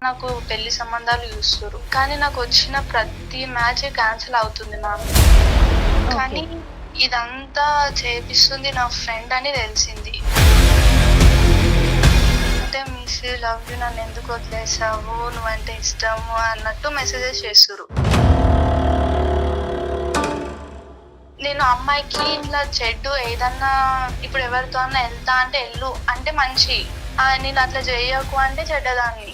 నాకు పెళ్లి సంబంధాలు చూస్తున్నారు. కానీ నాకు వచ్చిన ప్రతి మ్యాచ్ క్యాన్సిల్ అవుతుంది మ్యామ్. కానీ ఇదంతా చేపిస్తుంది నా ఫ్రెండ్ అని తెలిసింది. అంటే మిస్ యూ, లవ్ యూ, నన్ను ఎందుకు వదిలేసావు, నువ్వంటే ఇష్టము అన్నట్టు మెసేజెస్ చేస్తున్నారు. నేను అమ్మాయికి ఇట్లా చెడ్డు ఏదన్నా ఇప్పుడు ఎవరితో అన్నా వెళ్తా అంటే వెళ్ళు అంటే మంచి, నేను అట్లా చేయకు అంటే చెడ్డదాన్ని.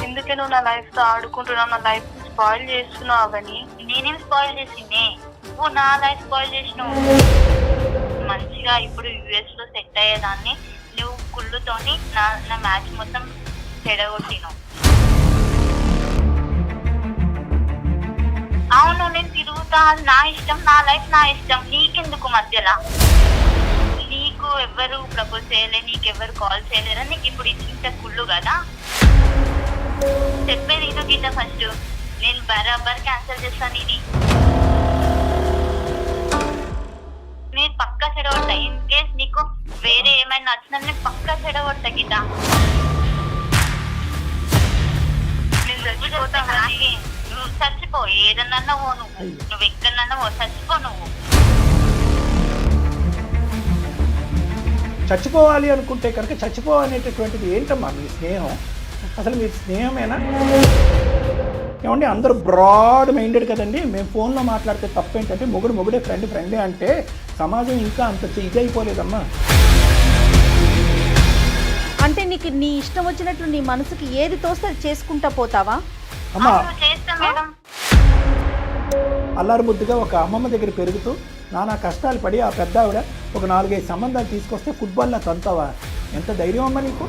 ఎందుకే నువ్వు నా లైఫ్ తో ఆడుకుంటున్నావు, నా లైఫ్ స్పాయిల్ చేస్తున్నావు అవని. నేనేం స్పాయిల్ చేసింది? నువ్వు నా లైఫ్ స్పాయిల్ చేసినావు. మంచిగా ఇప్పుడు యుఎస్ లో సెట్ అయ్యేదాన్ని నువ్వు కుళ్ళుతోని నా మ్యాచ్ మొత్తం చెడగొట్టినావు. అవును, నేను తిరుగుతా, అది నా ఇష్టం, నా లైఫ్ నా ఇష్టం. నీకెందుకు మధ్యలో? నీకు ఎవరు ప్రపోజ్ చేయలే, నీకెవరు కాల్ చేయలేరా? నీకు ఇప్పుడు ఇంత కుళ్ళు కదా. చెప్పేది ఇది గీత. ఫస్ట్ నేను బరాబర్ క్యాన్సిల్ చేస్తాను. ఇది నేను పక్కా చెడగొడతా. ఇన్ కేస్ నీకు వేరే ఏమైనా నచ్చినా నేను పక్కా చెడగొడతా గీత. నేను చచ్చిపోతా. నువ్వు చచ్చిపో, ఏదన్నా నువ్వు ఎక్కడన్నా చచ్చిపో. నువ్వు చచ్చిపోవాలి అనుకుంటే కనుక చచ్చిపోవాలనేటటువంటిది ఏంటమ్మా మీ స్నేహం? అసలు మీ స్నేహమేనా? ఏమండి, అందరూ బ్రాడ్ మైండెడ్ కదండి. మేము ఫోన్లో మాట్లాడితే తప్పేంటంటే మొగుడే ఫ్రెండే అంటే సమాజం ఇంకా అంత ఇది అయిపోలేదమ్మా. అంటే నీకు నీ ఇష్టం వచ్చినట్లు నీ మనసుకి ఏది తోస్తే అది చేసుకుంటా పోతావా? అమ్మా, చేస్తా మేడం. అల్లారు ముద్దుగా ఒక అమ్మమ్మ దగ్గర పెరుగుతూ నానా కష్టాలు పడి ఆ పెద్ద ఆవిడ ఒక 4-5 సంబంధాలు తీసుకొస్తే ఫుట్బాల్లో తంతావా? ఎంత ధైర్యం అమ్మా నీకు?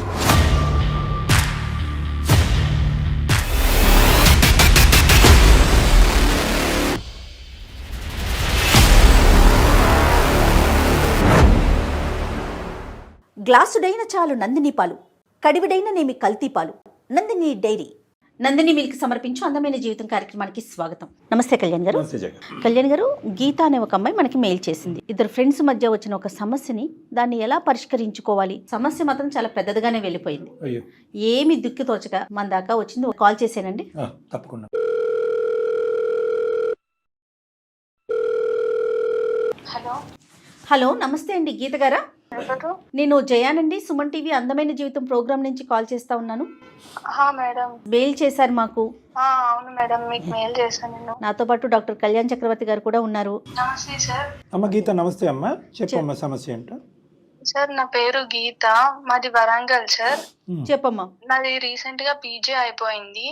గ్లాసుడైన చాలు నందిని పాలు, కడివిడైన నేమి కల్తీ పాలు. నందిని డైరీ. నందిని మిల్క్ సమర్పించు అందమైన జీవితం కార్యక్రమానికి స్వాగతం. నమస్తే కళ్యాణ్ గారు. కళ్యాణ్ గారు, గీత అనే ఒక అమ్మాయి మనకి మెయిల్ చేసింది. ఇద్దరు ఫ్రెండ్స్ మధ్య వచ్చిన ఒక సమస్యని దాన్ని ఎలా పరిష్కరించుకోవాలి, సమస్య మాత్రం చాలా పెద్దదిగానే వెళ్ళిపోయింది. ఏమి దిక్కు తోచక మన దాకా వచ్చింది. కాల్ చేసానండి. తప్పకుండా. హలో హలో, నమస్తే అండి గీత గారా? నేను జయానండి, సుమన్ టీవీ అందమైన జీవితం ప్రోగ్రామ్ నుంచి కాల్ చేస్తా ఉన్నాను. మేడం, మెయిల్ చేశారు మాకు. అవును మేడం, మీకు మెయిల్ చేశాను నేను. నాతో పాటు డాక్టర్ కళ్యాణ్ చక్రవర్తి గారు కూడా ఉన్నారు. నమస్తే సార్. అమ్మ గీత, నమస్తే అమ్మా. చెప్పమ్మా సమస్య ఏంటో. సార్, నా పేరు గీత, మాది వరంగల్ సార్. చెప్పమ్మా. నాది రీసెంట్ గా పీజీ అయిపోయింది.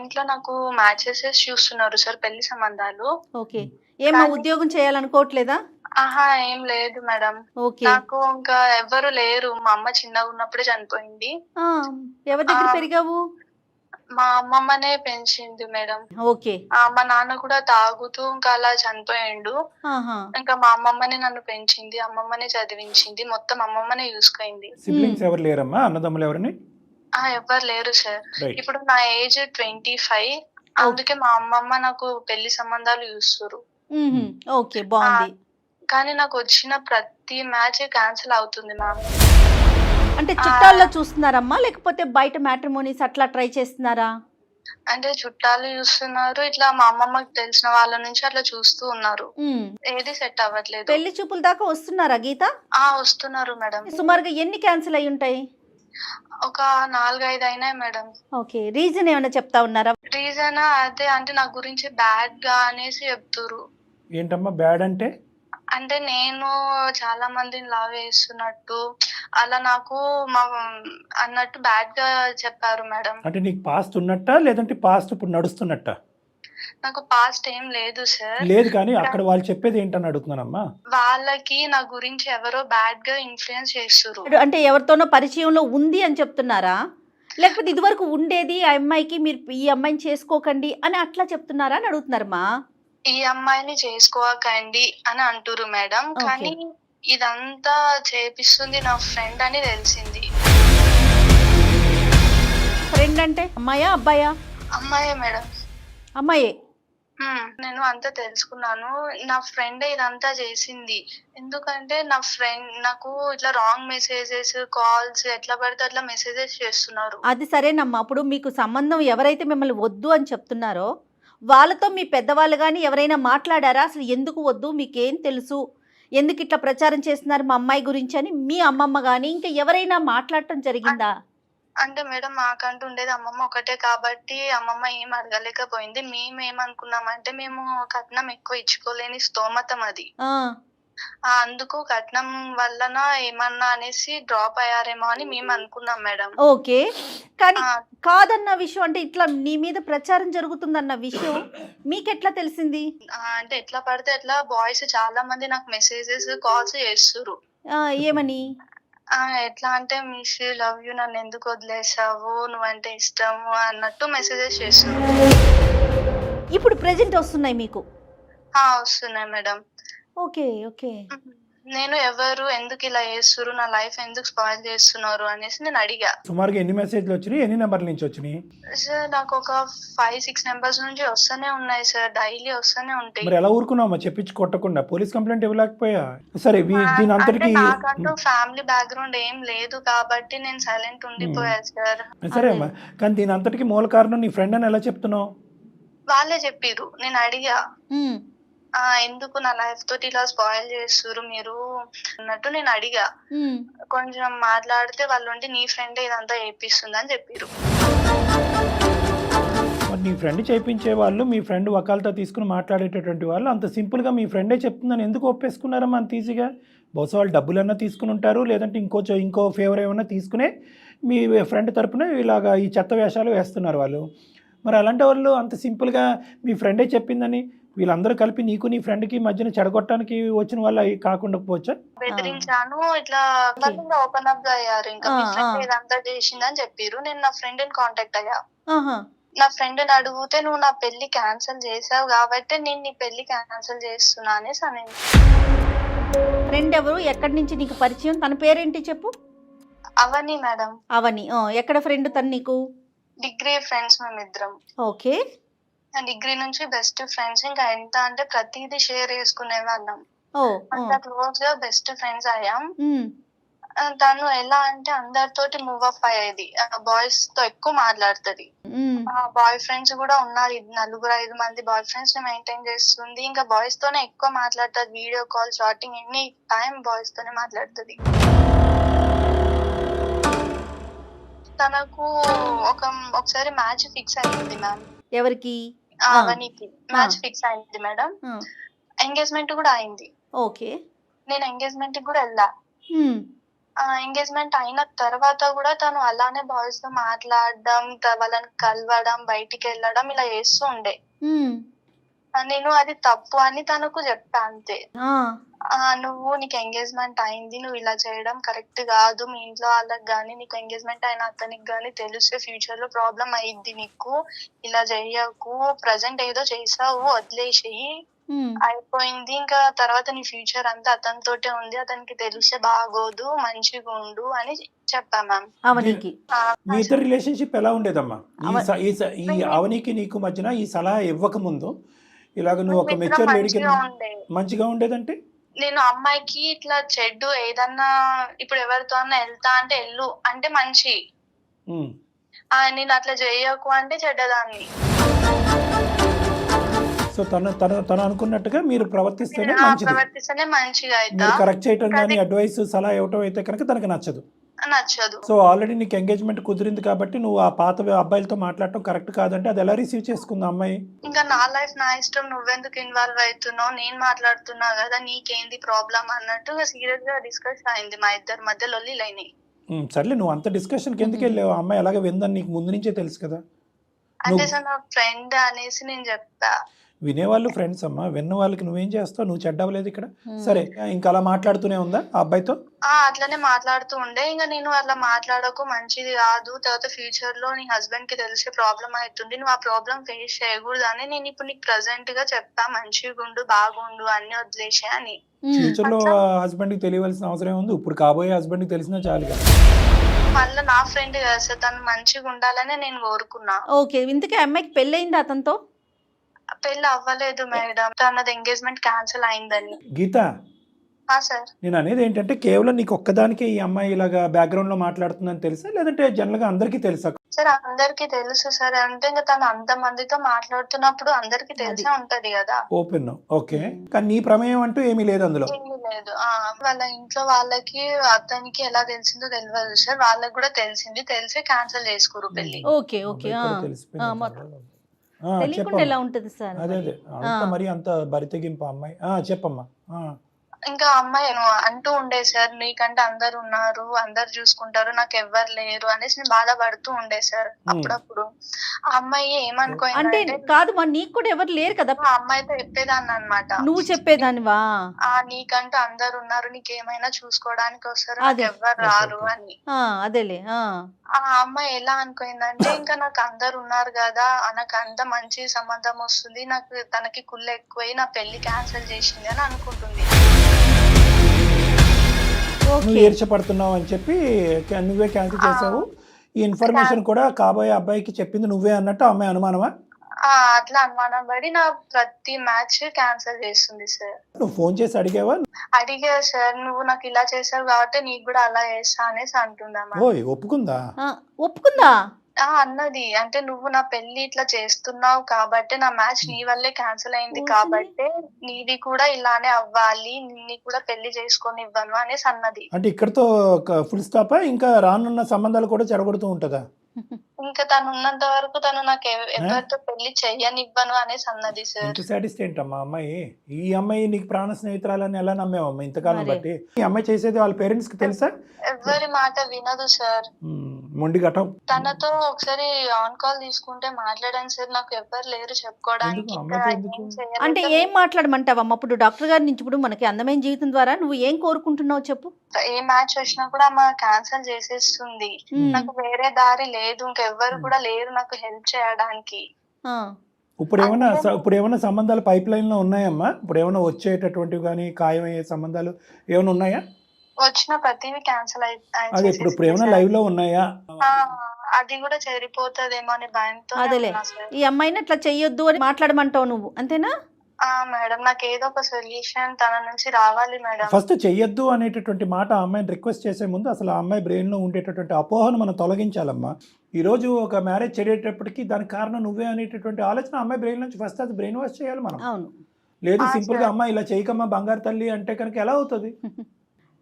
ఇంట్లో నాకు మ్యాచెస్ చూస్తున్నారు సార్, పెళ్లి సంబంధాలు. ఓకే, ఏమా ఉద్యోగం చేయాలనుకోవట్లేదా? ఏం లేదు మేడం. ఓకే. నాకు ఇంకా ఎవ్వరు లేరు. మా అమ్మ చిన్నగా ఉన్నప్పుడే చనిపోయింది. ఎవరి దగ్గర పెరిగావు? మా అమ్మమ్మనే పెంచింది మేడం. ఓకే. మా నాన్న కూడా తాగుతూ ఇంకా అలా చనిపోయిండు. ఇంకా మా అమ్మమ్మనే నన్ను పెంచింది, అమ్మమ్మనే చదివించింది, మొత్తం అమ్మమ్మనే చూసుకుంది. సిబ్లింగ్స్ ఎవరు లేరమ్మా? అన్నదమ్ములు ఎవరిని? ఎవ్వరు లేరు సార్. ఇప్పుడు నా ఏజ్ 25. అందుకే మా అమ్మమ్మ నాకు పెళ్లి సంబంధాలు చూస్తున్నారు. ఓకే, బాగుంది. కానీ నాకు వచ్చిన ప్రతి మ్యాచ్ క్యాన్సిల్ అవుతుంది మ్యామ్. అంటే చుట్టాల్లో చూస్తున్నారమ్మా, లేకపోతే బయట మ్యాట్రిమోనీస్ అట్లా ట్రై చేస్తున్నారా? అంటే చుట్టాలు చూస్తున్నారు, ఇట్లా మా అమ్మమ్మకి తెలిసిన వాళ్ళ నుంచి అట్లా చూస్తూ ఉన్నారు. ఏది సెట్ అవ్వట్లేదు. పెళ్లి చూపుల దాకా వస్తున్నారా గీత? వస్తున్నారు మేడం. సుమారుగా ఎన్ని క్యాన్సిల్ అయి ఉంటాయి? ఒక 4-5 అయినాయి మేడం. ఓకే, రీజన్ ఏమైనా చెప్తా ఉన్నారా? రీజన్ అదే, అంటే నా గురించి బ్యాడ్ గా అనేసి చెప్తురు. ఏంటమ్మా బ్యాడ్ అంటే? అంటే నేను చాలా మందిని లవ్ చేస్తున్నట్టు అలా నాకు అన్నట్టు బ్యాడ్ గా చెప్పారు మేడం. అంటే నీకు పాస్ట్ ఉన్నట్టా లేదంటే పాస్ట్ ఇప్పుడు నడుస్తున్నట్టా? నాకు పాస్ట్ ఏం లేదు సార్. లేదు, కానీ అక్కడ వాళ్ళు చెప్పేది ఏంటని అడుగుతున్నానమ్మా. వాళ్ళకి నా గురించి ఎవరో బ్యాడ్ గా ఇన్ఫ్లుయెన్స్ చేస్తురు. అంటే ఎవరితోనో పరిచయంలో ఉంది అని చెప్తున్నారా, లేకపోతే ఇదివరకు ఉండేది ఆ అమ్మాయికి, మీరు ఈ అమ్మాయిని చేసుకోకండి అని అట్లా చెప్తున్నారా అని అడుగుతున్నారమ్మా. ఈ అమ్మాయిని చేసుకోకండి అని అంటురు మేడం. కానీ ఇదంతా చేపిస్తుంది నా ఫ్రెండ్ అని తెలిసింది. ఫ్రెండ్ అంటే అమ్మాయా అబ్బాయా? అమ్మాయే మేడం. అమ్మాయే. నేను అంతా తెలుసుకున్నాను. నా ఫ్రెండ్ ఇదంతా చేసింది. ఎందుకంటే నా ఫ్రెండ్ నాకు ఇట్లా రాంగ్ మెసేజెస్, కాల్స్ ఎట్లా పడితే అట్లా మెసేజెస్ చేస్తున్నారు. అది సరేనమ్మా. అప్పుడు మీకు సంబంధం ఎవరైతే మిమ్మల్ని వద్దు అని చెప్తున్నారో వాళ్ళతో మీ పెద్దవాళ్ళు కానీ ఎవరైనా మాట్లాడారా? అసలు ఎందుకు వద్దు, మీకేం తెలుసు, ఎందుకు ఇట్లా ప్రచారం చేస్తున్నారు మా అమ్మాయి గురించి అని మీ అమ్మమ్మ కానీ ఇంకా ఎవరైనా మాట్లాడటం జరిగిందా? అంటే మేడం మాకంటూ ఉండేది అమ్మమ్మ ఒకటే కాబట్టి అమ్మమ్మ ఏం అడగలేకపోయింది. మేము ఏమనుకున్నామంటే మేము కట్నం ఎక్కువ ఇచ్చుకోలేని స్తోమతం అది. అందుకు కట్నం వలన ఏమన్నా అనేసి డ్రాప్ అయ్యారేమో అని మేము అనుకున్నాం మేడం. ఓకే, కానీ కాదన్న విషయం అంటే ఇట్లా నీ మీద ప్రచారం జరుగుతుందన్న విషయం మీకెట్లా తెలిసింది? అంటే ఎట్లా పడితే ఎట్లా బాయ్స్ చాలా మంది నాకు మెసేజెస్, కాల్స్ చేస్తుర్రు. ఏమని? ఎట్లా అంటే మిస్ యూ, లవ్ యూ, నన్ను ఎందుకు వదిలేసావు, నువ్వంటే ఇష్టము అన్నట్టు మెసేజెస్ చేస్తున్నారు. ఇప్పుడు ప్రెజెంట్ వస్తున్నాయి మీకు? వస్తున్నాయి మేడం. Okay okay. నేను ఎవరు, ఎందుకు ఇలా చేస్తున్నారు, నా లైఫ్ ఎందుకు స్పాయిల్ చేస్తున్నారు అనేసి నేను అడిగా. సుమారుగా ఎన్ని మెసేజ్లు వచ్చినాయి, ఎన్ని నెంబర్ల నుంచి వచ్చినాయి? సార్ నాకు ఒక 5-6 నెంబర్స్ నుంచి వస్తూనే ఉన్నాయి సార్, డైలీ వస్తూనే ఉంటాయి. మరి ఎలా ఊరుకున్నావా చెప్పించి కొట్టకుండా? పోలీస్ కంప్లైంట్ ఇవ్వలేకపోయా? సరే, దీని అంతటికి నాకంటూ ఫ్యామిలీ బ్యాక్గ్రౌండ్ ఏం లేదు కాబట్టి నేను సైలెంట్ ఉండిపోయా సార్. సరే అమ్మా, కానీ దీని అంతటికి మూల కారణం నీ ఫ్రెండ్ అని ఎలా చెప్తున్నావు? వాళ్ళే చెప్పిర్రు. నేను అడిగా ఎందుకు నా లైఫ్ తోటి ఇలా స్పాయిల్ చేస్తున్నారు మీరు అన్నట్టు నేను అడిగా. కొంచెం మాట్లాడితే వాళ్ళు ఉండి నీ ఫ్రెండ్ ఇదంతా చేపిస్తుంది అని చెప్పారు. నీ ఫ్రెండ్ చేయించే వాళ్ళు, మీ ఫ్రెండ్ వకాలతో తీసుకుని మాట్లాడేటటువంటి వాళ్ళు అంత సింపుల్గా మీ ఫ్రెండే చెప్తుందని ఎందుకు ఒప్పేసుకున్నారమ్మా అంత ఈజీగా? బహుశా వాళ్ళు డబ్బులన్నా తీసుకుని ఉంటారు, లేదంటే ఇంకో ఫేవర్ ఏమన్నా తీసుకునే మీ ఫ్రెండ్ తరపున ఇలాగా ఈ చెత్త వేషాలు వేస్తున్నారు వాళ్ళు. మరి అలాంటి వాళ్ళు అంత సింపుల్గా మీ ఫ్రెండే చెప్పిందని వీళ్ళందరూ కలిపి నీకు నీ ఫ్రెండ్ కి మధ్యన చెడగొట్టడానికి వచ్చిన వాళ్ళు కాకుండా పోవచ్చా? బెదిరించాను, ఇట్లా ఓపెన్ అప్ గా అయ్యారు. ఇంకా మీ ఫ్రెండ్ ఇదంతా చేసిందని చెప్పారు. నేను నా ఫ్రెండ్ ని కాంటాక్ట్ అయ్యా. నా ఫ్రెండ్ ని అడిగితే నువ్వు నా పెళ్లి క్యాన్సిల్ చేసావు కాబట్టి నేను నీ పెళ్లి క్యాన్సిల్ చేస్తున్నా అనేసి అనేది. ఫ్రెండ్ ఎవరు, ఎక్కడి నుంచి నీకు పరిచయం, తన పేరేంటి చెప్పు? అవని మేడం. అవని. ఎక్కడ ఫ్రెండ్ తను నీకు? డిగ్రీ ఫ్రెండ్స్ మేమిద్దరం. ఓకే. డిగ్రీ నుంచి బెస్ట్ ఫ్రెండ్స్. ఇంకా ఎంత అంటే ప్రతిదీ షేర్ చేసుకునే వాళ్ళం. అంత క్లోజ్ గా బెస్ట్ ఫ్రెండ్స్ అయ్యాం. తను ఎలా అంటే అందరితోటి మూవ్ అప్ అయ్యేది, బాయ్స్ తో ఎక్కువ మాట్లాడుతుంది. బాయ్ ఫ్రెండ్స్ కూడా ఉన్నారు, 4-5 మంది బాయ్ ఫ్రెండ్స్ ని మెయింటైన్ చేస్తుంది. ఇంకా బాయ్స్ తోనే ఎక్కువ మాట్లాడుతుంది. Video call, chatting, any time boys తోనే మాట్లాడుతుంది. తనకు ఒకసారి మ్యాచ్ ఫిక్స్ అయింది మ్యామ్. ఎవరికి? అవనికి మ్యాచ్ ఫిక్స్ అయింది మేడం. ఎంగేజ్మెంట్ కూడా అయింది. ఓకే. నేను ఎంగేజ్మెంట్ కూడా వెళ్ళా. ఎంగేజ్మెంట్ అయిన తర్వాత కూడా తను అలానే బాయ్స్ తో మాట్లాడడం, వాళ్ళని కలవడం, బయటికి వెళ్ళడం ఇలా చేస్తూ ఉండే. నేను అది తప్పు అని తనకు చెప్పా అంతే. నువ్వు నీకు ఎంగేజ్మెంట్ అయింది, నువ్వు ఇలా చేయడం కరెక్ట్ కాదు. మీ ఇంట్లో వాళ్ళకి గానీ, నీకు ఎంగేజ్మెంట్ అయిన అతనికి గానీ తెలిస్తే ఫ్యూచర్ లో ప్రాబ్లం అయ్యిద్ది నీకు. ఇలా చెయ్యకు, ప్రజెంట్ ఏదో చేసావు వదిలేసేయి, అయిపోయింది. ఇంకా తర్వాత నీ ఫ్యూచర్ అంతా అతనితోటే ఉంది, అతనికి తెలిస్తే బాగోదు, మంచిగా ఉండు అని చెప్పా మ్యామ్. అవనికి మీ ఇద్దరు రిలేషన్షిప్ ఎలా ఉండేదమ్మా? ఈ అవనికి నీకు మధ్యన ఈ సలహా ఇవ్వక ముందు ఇలాగ నువ్వు ఒక మెచ్యూర్ లేడీకి మంచిగా ఉండేదంటే? నేను అమ్మాయికి ఇట్లా చెడ్డు ఏదన్నా ఇప్పుడు ఎవరితో అన్నా వెళ్తా అంటే వెళ్ళు అంటే మంచి, నేను అట్లా చేయకు అంటే చెడ్డదాన్ని. సో తను అనుకున్నట్టుగా మీరు ప్రవర్తిస్తేనే మంచిగా అయితే కరెక్ట్ చేయటం కానీ అడ్వైస్ సలహా ఇవ్వటం అయితే కనుక తనకు నచ్చదు. సో ఆల్రెడీ నీకు ఎంగేజ్మెంట్ కుదిరింది కాబట్టి నువ్వు ఆ పాత అబ్బాయిలతో మాట్లాడటం కరెక్ట్ కాదంటే అది ఎలా రిసీవ్ చేసుకుంది అమ్మాయి? ఇంకా నా లైఫ్ నా ఇష్టం, నువ్వెందుకు ఇన్వాల్వ్ అవుతున్నావు, నేను మాట్లాడుతున్నా కదా, నీకేంది ప్రాబ్లం అన్నట్టు సీరియస్ గా డిస్కస్ అయింది. మా ఇద్దరి మధ్య లొల్లి లైనాయి. సర్లే, నువ్వు అంత డిస్కషన్కి ఎందుకు వెళ్ళావు? అమ్మాయి అలాగే విందని నీకు ముందు నుంచే తెలుసు కదా. అంటే సార్ నా ఫ్రెండ్ అనేసి నేను చెప్పా. వినేవాళ్ళు ఫ్రెండ్స్ అమ్మా, విన్న వాళ్ళకి నువ్వేం చేస్తావు? నువ్వు చెడ్డవలేదు ఇక్కడ. సరే, ఇంకా అలా మాట్లాడుతూనే ఉందా ఆ అబ్బాయితో? అట్లనే మాట్లాడుతూ ఉండే. ఇంకా నేను అట్లా మాట్లాడకు, మంచిది కాదు, తర్వాత ఫ్యూచర్ లో నీ హస్బెండ్ కి తెలిసే ప్రాబ్లం అవుతుంది, నువ్వు ఆ ప్రాబ్లం ఫేస్ చేయకూడదు అని నేను ఇప్పుడు నీకు ప్రెసెంట్ గా చెప్పా. మంచిగా ఉండు, బాగుండు, అన్ని వదిలేసే అని. ఫ్యూచర్ లో హస్బెండ్ కి తెలియవలసిన అవసరం ఉంది? ఇప్పుడు కాబోయే హస్బెండ్ కి తెలిసినా చాలు కదా. మళ్ళీ నా ఫ్రెండ్ కదా సార్, తను మంచిగా ఉండాలని నేను కోరుకున్నా. ఓకే. ఇంతకీ అమ్మాయికి పెళ్ళయింది అతనితో? పెళ్లి అవ్వలేదు మేడం, తనది ఎంగేజ్మెంట్ క్యాన్సిల్ అయిందని. గీత, సార్ నేను అనేది ఏంటంటే కేవలం నీకు ఒక్కదానికే ఈ అమ్మాయి ఇలాగా బ్యాక్గ్రౌండ్ లో మాట్లాడుతుందని తెలుసా, లేదంటే జనరల్ గా అందరికీ తెలుసా? సార్ అందరికి తెలుసు సార్, అంటే ఇంకా తను అంత మందితో మాట్లాడుతున్నప్పుడు అందరికి తెలిసే ఉంటది కదా. Open, okay. కానీ నీ ప్రమేయం అంటూ ఏమీ లేదు అందులో? ఏమీ లేదు. వాళ్ళ ఇంట్లో వాళ్ళకి అతనికి ఎలా తెలిసిందో తెలియదు సార్, వాళ్ళకి కూడా తెలిసింది, తెలిసి క్యాన్సిల్ చేసుకోరు పెళ్లి. Okay okay. తెలియకుండా ఎలా ఉంటది సార్? అదే అంత మరి అంత బరితెగింపు అమ్మాయి. చెప్పమ్మా. ఇంకా అమ్మాయి అంటూ ఉండే సార్, నీకంటే అందరు ఉన్నారు, అందరు చూసుకుంటారు, నాకు ఎవ్వరు లేరు అనేసి నేను బాధపడుతూ ఉండే సార్ అప్పుడప్పుడు. ఆ అమ్మాయి అంటే ఏమనుకోయిందంటే, కాదు మరి నీకు కూడా ఎవరు లేరు కదా? ఆ అమ్మాయితో చెప్పేదాన్ని అనమాట. నువ్వు చెప్పేదానివా? నీకంటే అందరు ఉన్నారు, నీకేమైనా చూసుకోవడానికి వస్తారు, నాకు ఎవ్వరు రారు అని. అదేలే. ఆ అమ్మాయి ఎలా అనుకోయిందంటే, ఇంకా నాకు అందరు ఉన్నారు కదా, నాకు అంత మంచి సంబంధం వస్తుంది, నాకు తనకి కుళ్ళు ఎక్కువై నా పెళ్లి క్యాన్సిల్ చేసింది అని అనుకుంటుంది. నువ్వు ఈర్చపడుతున్నావు అని చెప్పి నువ్వే క్యాన్సిల్ చేసావు. ఈ ఇన్ఫర్మేషన్ కూడా కాబోయే అబ్బాయికి చెప్పింది నువ్వే అన్నట్టు అమ్మాయి అనుమానమా? అట్లా అనుమానం పడి నా ప్రతి మ్యాచ్ క్యాన్సిల్ చేస్తుంది సార్. నువ్వు ఫోన్ చేసి అడిగావా? అడిగా సార్, నువ్వు నాకు ఇలా చేసావు కాబట్టి నీకు కూడా అలా చేస్తా అనేసి అంటుందా. ఓయ్, ఒప్పుకుందా? ఒప్పుకుందా అన్నది. అంటే నువ్వు నా పెళ్లి ఇట్లా చేస్తున్నావు కాబట్టి, నా మ్యాచ్ నీ వల్లే క్యాన్సిల్ అయింది కాబట్టి నీది కూడా ఇలానే అవ్వాలి, నిన్ను కూడా పెళ్లి చేసుకొని ఇవ్వను అనేసి అన్నది. అంటే ఇక్కడతో ఫుల్ స్టాపా? ఇంకా రానున్న సంబంధాలు కూడా చెడగొడుతూ ఉంటుందా? ఇంకా తను ఉన్నంత వరకు తను నాకు ఎవరితో పెళ్లి చెయ్యనివ్వను అనేసి అన్నది సార్. ఇంత సాటిస్ట్ ఏంటమ్మా అమ్మాయి? ఈ అమ్మాయి నీకు ప్రాణ స్నేహితురాలని ఎలా నమ్మేవమ్మా ఇంతకాలం బట్టి? ఈ అమ్మాయి చేసేది వాళ్ళ పేరెంట్స్ కి తెలుసా? ఎవరి మాట వినదు సార్. మొండి ఘటం. తనతో ఒకసారి ఆన్ కాల్ తీసుకుంటే మాట్లాడాను సార్, నాకు ఎవరు లేరు చెప్పుకోవడానికి. అంటే ఏం మాట్లాడమంటావమ్మా? అప్పుడు డాక్టర్ గారి నుంచి ఇప్పుడు మనకి అందమైన జీవితం ద్వారా నువ్వు ఏం కోరుకుంటున్నావు చెప్పు? ఏ మ్యాచ్ వచ్చినా కూడా ఆమె క్యాన్సిల్ చేసేస్తుంది. నాకు వేరే దారి లేదు, ఇంకెవ్వరు కూడా లేరు నాకు హెల్ప్ చేయడానికి. ఇప్పుడు ఏమైనా సంబంధాలు పైప్ లైన్ లో ఉన్నాయమ్మా? ఇప్పుడు ఏమైనా వచ్చేటటువంటివి కానీ ఖాయమయ్యే సంబంధాలు ఏమైనా ఉన్నాయా? వచ్చిన ప్రతివి క్యాన్సిల్ అదే ఇప్పుడు ఏమైనా లైవ్ లో ఉన్నాయా? అది కూడా చెడిపోతుందేమో అని భయంతో. అదేలే, ఈ అమ్మాయిని అట్లా చెయ్యొద్దు అని మాట్లాడమంటావు నువ్వు, అంతేనా? మేడం, నాకు ఏదో ఒక సొల్యూషన్ తన నుంచి రావాలి మేడం. ఫస్ట్ చెయ్యొద్దు అనేటటువంటి మాట ఆ అమ్మాయిని రిక్వెస్ట్ చేసే ముందు అసలు ఆ అమ్మాయి బ్రెయిన్ లో ఉండేటటువంటి అపోహను మనం తొలగించాలమ్మా. ఈ రోజు ఒక మ్యారేజ్ చెడేటప్పటికి దానికి కారణం నువ్వే అనేటటువంటి ఆలోచన అమ్మాయి బ్రెయిన్ నుంచి ఫస్ట్ అది బ్రెయిన్ వాష్ చేయాలి మనం. లేదు సింపుల్ గా అమ్మాయి ఇలా చేయకమ్మా బంగారు తల్లి అంటే కనుక ఎలా అవుతుంది?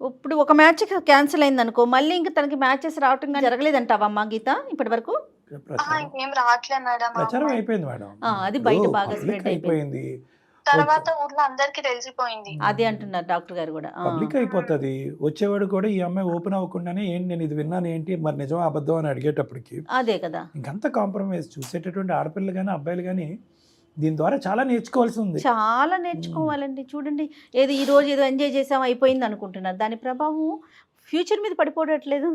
ఇప్పుడు ఒక మ్యాచ్ క్యాన్సిల్ అయింది అనుకో, మళ్ళీ ఇంకా తనకి మ్యాచెస్ రావటం జరగలేదంటావమ్మా గీత ఇప్పటి వరకు? ఏం రావట్లేదు మేడం. ప్రచారం అయిపోయింది మేడం, అది బయట బాగా స్ప్రెడ్ అయిపోయింది. తర్వాత ఊర్లో అందరికి తెలిసిపోయింది. అదే అంటున్నారు డాక్టర్ గారు కూడా. పబ్లిక్ అయిపోతుంది. వచ్చేవాడు కూడా ఈ అమ్మాయి ఓపెన్ అవ్వకుండానే ఏంటి నేను ఇది విన్నాను ఏంటి మరి నిజం అబద్ధం అని అడిగేటప్పటికి అదే కదా ఇంకంత కాంప్రమైజ్. చూసేటటువంటి ఆడపిల్లలు కానీ అబ్బాయిలు కానీ దీని ద్వారా చాలా నేర్చుకోవాల్సి ఉంది. చాలా నేర్చుకోవాలండి. చూడండి, ఏదో ఈ రోజు ఏదో ఎంజాయ్ చేసాం అయిపోయింది అనుకుంటున్నారు, దాని ప్రభావం ఫ్యూచర్ మీద పడిపోవట్లేదు.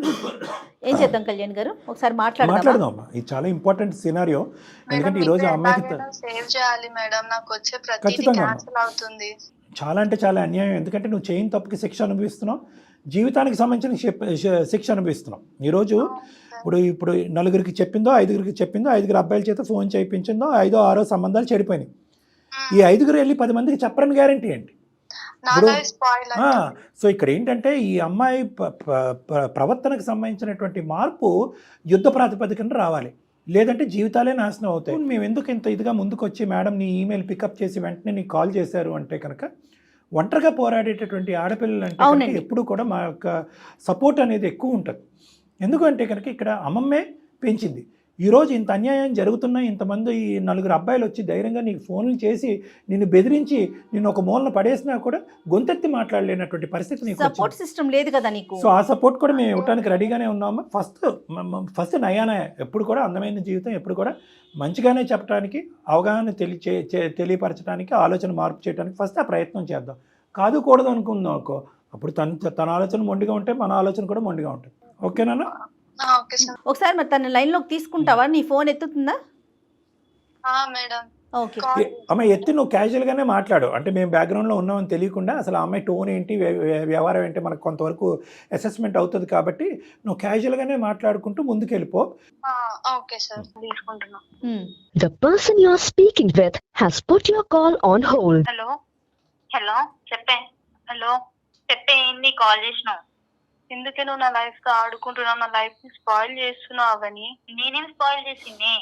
ఏం చేద్దాం కళ్యాణ్ గారు, ఒకసారి మాట్లాడదాం. ఇది చాలా ఇంపార్టెంట్ సినారియో. ఎందుకంటే ఈ రోజు అమ్మాయికి సేవ్ చేయాలి మేడం, నాకు వచ్చే ప్రతిదీ క్యాన్సిల్ అవుతుంది. చాలా అంటే చాలా అన్యాయం. ఎందుకంటే నువ్వు చేయని తప్పుకి శిక్ష అనుభవిస్తున్నావు, జీవితానికి సంబంధించిన శిక్ష అనుభవిస్తున్నావు. ఈరోజు ఇప్పుడు నలుగురికి చెప్పిందో 5గురికి చెప్పిందో 5 అబ్బాయిల చేత ఫోన్ చేయించిందో 5ో 6ో సంబంధాలు చెడిపోయినాయి. ఈ 5గురు వెళ్ళి 10 మందికి చెప్పరని గ్యారంటీ ఏంటి? సో ఇక్కడ ఏంటంటే ఈ అమ్మాయి ప్రవర్తనకు సంబంధించినటువంటి మార్పు యుద్ధ ప్రాతిపదికన రావాలి, లేదంటే జీవితాలే నాశనం అవుతాయి. మేము ఎందుకు ఇంత ఇదిగా ముందుకు వచ్చి మేడం నీ ఈమెయిల్ పికప్ చేసి వెంటనే నీకు కాల్ చేశారు అంటే కనుక ఒంటరిగా పోరాడేటటువంటి ఆడపిల్లలు అంటే ఎప్పుడు కూడా మా యొక్క సపోర్ట్ అనేది ఎక్కువ ఉంటుంది. ఎందుకంటే కనుక ఇక్కడ అమ్మమ్మే పెంచింది. ఈరోజు ఇంత అన్యాయం జరుగుతున్నా ఇంతమంది ఈ 4 అబ్బాయిలు వచ్చి ధైర్యంగా నీకు ఫోన్లు చేసి నిన్ను బెదిరించి నిన్ను ఒక మూలన పడేసినా కూడా గొంతెత్తి మాట్లాడలేనటువంటి పరిస్థితి నీకు సపోర్ట్ సిస్టమ్ లేదు కదా నీకు. సో ఆ సపోర్ట్ కూడా మేము ఇవ్వడానికి రెడీగానే ఉన్నాము. ఫస్ట్ నయానా ఎప్పుడు కూడా అందమైన జీవితం ఎప్పుడు కూడా మంచిగానే చెప్పడానికి, అవగాహన తెలియపరచడానికి, ఆలోచన మార్పు చేయడానికి ఫస్ట్ ఆ ప్రయత్నం చేద్దాం. కాదు కూడదు అనుకుందాం అనుకో, అప్పుడు తన ఆలోచన మొండిగా ఉంటే మన ఆలోచన కూడా మొండిగా ఉంటుంది. ఓకేనా? ఒకసారి మరి తన లైన్ లోకి తీసుకుంటావా? నీ ఫోన్ ఎత్తుతుందా మేడం? ఓకే. అమ్మాయి ఎత్తి నువ్వు క్యాజువల్గానే మాట్లాడు, అంటే మేము బ్యాక్గ్రౌండ్లో ఉన్నామని తెలియకుండా అసలు ఆ అమ్మాయి టోన్ ఏంటి, వ్యవహారం ఏంటి మనకు కొంతవరకు అసెస్మెంట్ అవుతుంది కాబట్టి నువ్వు క్యాజువల్గానే మాట్లాడుకుంటూ ముందుకెళ్ళిపో. ఓకే సార్, తీసుకుంటున్నా. The person you are speaking with has put your call on hold. Hello hello చెప్పే. హలో చెప్పే, ఏంది కాల్ చేసినావు? ఎందుకే నువ్వు నా లైఫ్ తో ఆడుకుంటున్నావు, నా లైఫ్ ని స్పాయిల్ చేస్తున్నావు అవని. నేనేం స్పాయిల్ చేసింది?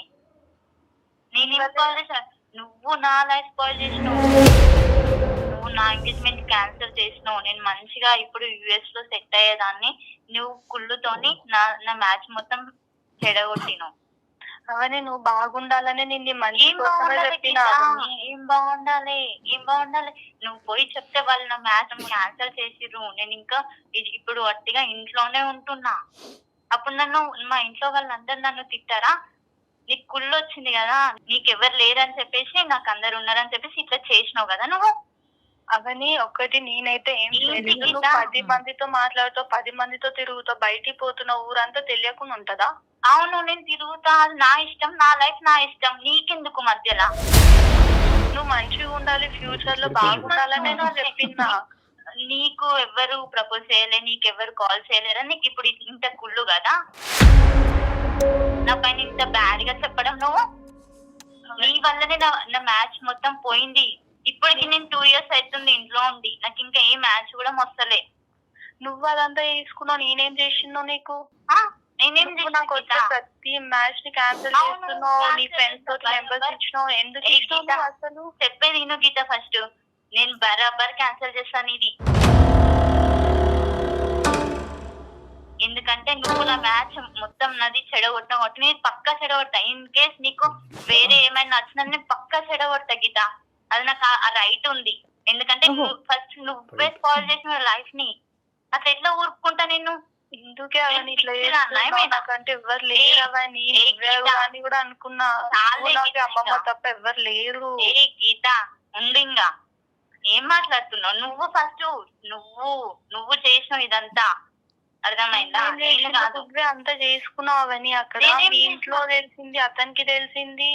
నేనేం స్పాయిల్ చేసా? నువ్వు నా లైఫ్ స్పాయిల్ చేసినావు. నువ్వు నా ఎంగేజ్మెంట్ క్యాన్సిల్ చేసినావు. నేను మంచిగా ఇప్పుడు యుఎస్ లో సెట్ అయ్యేదాన్ని, నువ్వు కుళ్ళుతోని నా మ్యాచ్ మొత్తం చెడగొట్టినావు. అవని నువ్వు బాగుండాలని నిన్ను మంచి కోసమే చెప్పినా. ఏం బాగుండాలి, ఏం బాగుండాలి? నువ్వు పోయి చెప్తే వాళ్ళు నా మ్యాచ్ క్యాన్సిల్ చేసిర్రు. నేను ఇంకా ఇప్పుడు అట్టిగా ఇంట్లోనే ఉంటున్నా. అప్పుడు నన్ను మా ఇంట్లో వాళ్ళందరూ నన్ను తిట్టారా? నీకు కుళ్ళు వచ్చింది కదా, నీకెవరు లేరని చెప్పేసి నాకు అందరు ఉన్నారని చెప్పేసి ఇట్లా చేసినావు కదా నువ్వు. అవని ఒకటి, నేనైతే ఏం చేయలేదు. నువ్వు 10 మందితో మాట్లాడుతావు, 10 మందితో తిరుగుతావు, బయటికి పోతున్నావు, ఊరంతా తెలియకుండా ఉంటదా? అవును, నేను తిరుగుతా, అది నా ఇష్టం, నా లైఫ్ నా ఇష్టం, నీకెందుకు మధ్యలో? నువ్వు మంచిగా ఉండాలి, ఫ్యూచర్ లో బాగుండాలని నేను చెప్పినా. నీకు ఎవరు ప్రపోజ్ చేయలే, నీకెవరు కాల్ చేయలేరని నీకు ఇప్పుడు ఇంత కుళ్ళు కదా నా పైన ఇంత బ్యాడ్ గా చెప్పడం. నువ్వు నీ వల్లనే నా మ్యాచ్ మొత్తం పోయింది. ఇప్పటికి నేను 2 years అవుతుంది ఇంట్లో ఉండి, నాకు ఇంకా ఏ మ్యాచ్ కూడా వస్తలే. నువ్వు అదంతా చేసుకున్నావు, నేనేం చేసినావు నీకు? నేనేం నాకు వచ్చే ప్రతి మ్యాచ్ ని క్యాన్సిల్ చేస్తున్నావు, నీ ఫ్రెండ్స్ తోటి నెంబర్స్ ఇచ్చినావు, ఎందుకు ఇచ్చినావు అసలు? చెప్పేది నేను గీత, ఫస్ట్ నేను బరాబర్ క్యాన్సిల్ చేస్తాను ఇది. ఎందుకంటే నువ్వు నా మ్యాచ్ మొత్తం నాది చెడగొట్టినా కాబట్టి నేను పక్కా చెడగొడతా. ఇన్ కేస్ నీకు వేరే ఏమైనా నచ్చినా నేను పక్కా చెడగొడతా గీత, అది నాకు ఆ రైట్ ఉంది. ఎందుకంటే ఫస్ట్ నువ్వే స్పాయిల్ చేసిన లైఫ్ ని, అట్లా ఎట్లా ఊరుకుంటా నేను? ఎందుకే అవన్నీ ఇట్లా నాకంటే ఎవరు లేరు అవని అని కూడా అనుకున్నా. అమ్మమ్మ తప్ప ఎవరు లేరు. ఏ గీత ఉంది, ఇంకా ఏం మాట్లాడుతున్నావు నువ్వు? ఫస్ట్ నువ్వు చేసినావు ఇదంతా, అర్థమైందా? నువ్వే అంతా చేసుకున్నావు అవన్నీ. అక్కడ మీ ఇంట్లో తెలిసింది, అతనికి తెలిసింది.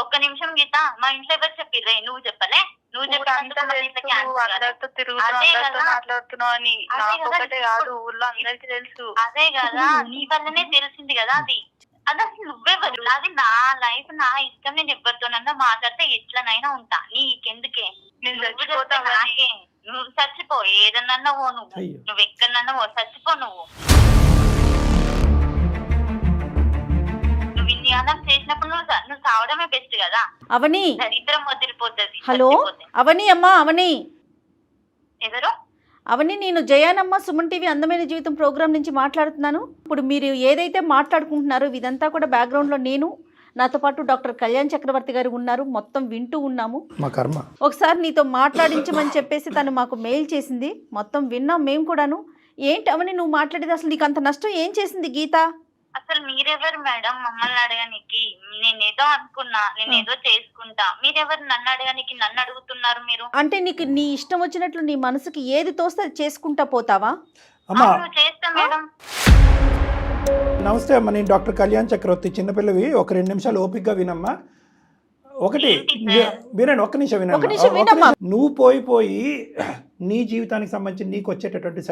ఒక్క నిమిషం గీత, మా ఇంట్లో ఎవరు చెప్పిర్రే? నువ్వు చెప్పలే? నువ్వు అందరితో తిరుగుతున్నావు, మాట్లాడుతున్నావు అని నాకు ఒకటే కాదు, ఊర్లో అందరికి తెలుసు. అదే కదా, నీ వల్లనే తెలిసింది కదా అది. అది అసలు నువ్వెవరు? అది నా లైఫ్, నా ఇష్టం. నేను ఎవరితోనన్నా మాట్లాడితే ఎట్లనైనా ఉంటా, నీకెందుకే? నువ్వు చచ్చిపో, ఏదన్నా పో, నువ్వు ఎక్కడన్నా పో, చచ్చిపో. నువ్వు ఇన్ని అన్నం చేసినప్పుడు నువ్వు సావడమే బెస్ట్ కదా. అవని దరిద్రం వదిలిపోతుంది. హలో అవని, అమ్మా అవని. ఎవరు? అవని, నేను జయానమ్మ, సుమన్ టీవీ అందమైన జీవితం ప్రోగ్రామ్ నుంచి మాట్లాడుతున్నాను. ఇప్పుడు మీరు ఏదైతే మాట్లాడుకుంటున్నారో ఇదంతా కూడా బ్యాక్గ్రౌండ్లో నేను, నాతో పాటు డాక్టర్ కళ్యాణ్ చక్రవర్తి గారు ఉన్నారు, మొత్తం వింటూ ఉన్నాము. మా కర్మ. ఒకసారి నీతో మాట్లాడించమని చెప్పేసి తను మాకు మెయిల్ చేసింది, మొత్తం విన్నాం మేము కూడాను. ఏంటి అవని నువ్వు మాట్లాడేది? అసలు నీకు అంత నష్టం ఏం చేసింది గీత? అసలు మీరెవరు మేడం మమ్మల్ని అడగడానికి? నేనేదో అనుకున్నా, నేనేదో చేసుకుంటా, మీరెవరు నన్ను అడగడానికి? నన్ను అడుగుతున్నారు మీరు. అంటే నీకు నీ ఇష్టం వచ్చినట్లు నీ మనసుకి ఏది తోస్తే అది చేసుకుంటా పోతావా? చేస్తా మేడం. నమస్తే అమ్మా, నేను డాక్టర్ కళ్యాణ్ చక్రవర్తి. చిన్నపిల్లవి, ఒక 2 నిమిషాలు ఓపికగా వినమ్మా. ఒకటి వినండి, ఒక్క నిమిషం వినండి. నువ్వు పోయి నీ జీవితానికి సంబంధించి నీకు వచ్చేటటువంటి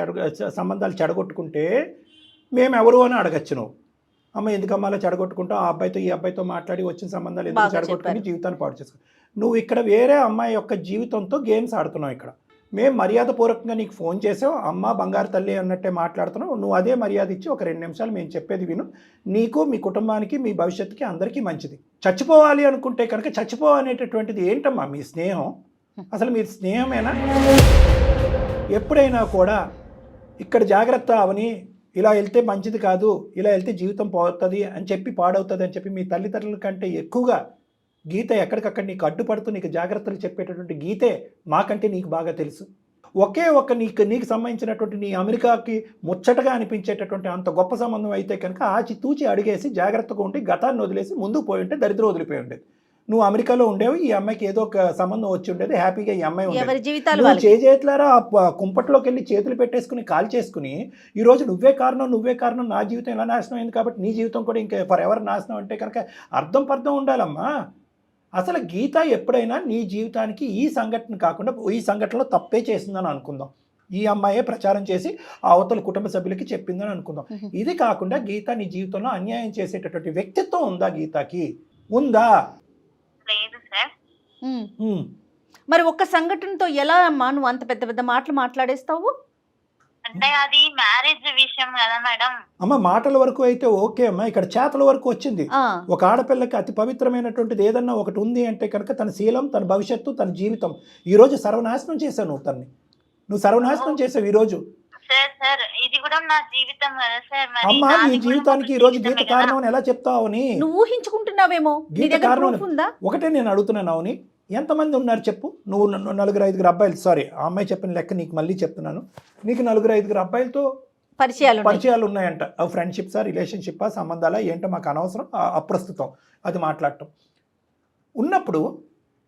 సంబంధాలు చెడగొట్టుకుంటే మేము ఎవరు అని అడగచ్చు. నువ్వు అమ్మ ఎందుకమ్మా అలా చెడగొట్టుకుంటావు, ఆ అబ్బాయితో ఈ అబ్బాయితో మాట్లాడి వచ్చిన సంబంధాలు ఎందుకు చెడగొట్టుకుని జీవితాన్ని పాడు చేసుకో. నువ్వు ఇక్కడ వేరే అమ్మాయి యొక్క జీవితంతో గేమ్స్ ఆడుతున్నావు. ఇక్కడ మేము మర్యాదపూర్వకంగా నీకు ఫోన్ చేసావు, అమ్మ బంగారు తల్లి అన్నట్టే మాట్లాడుతున్నావు. నువ్వు అదే మర్యాద ఇచ్చి ఒక 2 నిమిషాలు మేము చెప్పేది విను. నీకు, మీ కుటుంబానికి, మీ భవిష్యత్తుకి అందరికీ మంచిది. చచ్చిపోవాలి అనుకుంటే కనుక చచ్చిపోవనేటటువంటిది ఏంటమ్మా మీ స్నేహం? అసలు మీరు స్నేహమేనా? ఎప్పుడైనా కూడా ఇక్కడ జాగ్రత్త అవని, ఇలా వెళ్తే మంచిది కాదు, ఇలా వెళ్తే జీవితం పోతుంది అని చెప్పి పాడవుతుంది అని చెప్పి మీ తల్లిదండ్రుల కంటే ఎక్కువగా గీత ఎక్కడికక్కడ నీకు అడ్డుపడుతూ నీకు జాగ్రత్తలు చెప్పేటటువంటి గీతే మాకంటే నీకు బాగా తెలుసు. ఒకే ఒక్క నీకు సంబంధించినటువంటి నీ అమెరికాకి ముచ్చటగా అనిపించేటటువంటి అంత గొప్ప సంబంధం అయితే కనుక ఆచితూచి అడిగేసి జాగ్రత్తగా ఉండి గతాన్ని వదిలేసి ముందుకు పోయి ఉంటే దరిద్రం వదిలిపోయి ఉండేది. నువ్వు అమెరికాలో ఉండేవి, ఈ అమ్మాయికి ఏదో ఒక సంబంధం వచ్చి ఉండేది, హ్యాపీగా ఈ అమ్మాయి ఉండేది. చేతులారా కుంపట్లోకి వెళ్ళి చేతులు పెట్టేసుకుని కాల్ చేసుకుని ఈరోజు నువ్వే కారణం నా జీవితం ఇలా నాశనం అయింది కాబట్టి నీ జీవితం కూడా ఇంకా ఫర్ ఎవర్ నాశనం అంటే కనుక అర్థం పర్థం ఉండాలమ్మా. అసలు గీత ఎప్పుడైనా నీ జీవితానికి ఈ సంఘటన కాకుండా ఈ సంఘటనలో తప్పే చేసిందని అనుకుందాం, ఈ అమ్మాయే ప్రచారం చేసి ఆ అవతల కుటుంబ సభ్యులకి చెప్పిందని అనుకుందాం. ఇది కాకుండా గీత నీ జీవితంలో అన్యాయం చేసేటటువంటి వ్యక్తిత్వం ఉందా గీతకి? ఉందా? లేదు సార్. మరి ఒక్క సంఘటనతో ఎలా అమ్మా నువ్వు అంత పెద్ద పెద్ద మాటలు మాట్లాడేస్తావు? అంటే అది మ్యారేజ్ విషయం కదా మేడం. అమ్మ మాటల వరకు అయితే ఓకే అమ్మా, ఇక్కడ చేతల వరకు వచ్చింది. ఒక ఆడపిల్లకి అతి పవిత్రమైనటువంటిది ఏదన్నా ఒకటి ఉంది అంటే కనుక తన శీలం, తన భవిష్యత్తు, తన జీవితం. ఈ రోజు సర్వనాశనం చేశావు నువ్వు తన్ని, నువ్వు సర్వనాశనం చేసావు ఈ రోజు. సార్ ఇది కూడా నా జీవితం కదా సార్. అమ్మా నీ జీవితానికి ఈ రోజు గీత కారణం అని ఎలా చెప్తావు? అని నువ్వు ఊహించుకుంటున్నావేమో. గీత కారణం ఒకటే నేను అడుగుతున్నాను. అవుని ఎంతమంది ఉన్నారు చెప్పు? నువ్వు 4-5 అబ్బాయిలు, సారీ ఆ అమ్మాయి చెప్పిన లెక్క నీకు మళ్ళీ చెప్తున్నాను, నీకు 4-5 అబ్బాయిలతో పరిచయాలు ఉన్నాయంట. అవి ఫ్రెండ్షిప్సా, రిలేషన్షిప్పా, సంబంధాలా ఏంటో మాకు అనవసరం, అప్రస్తుతం అది మాట్లాడటం. ఉన్నప్పుడు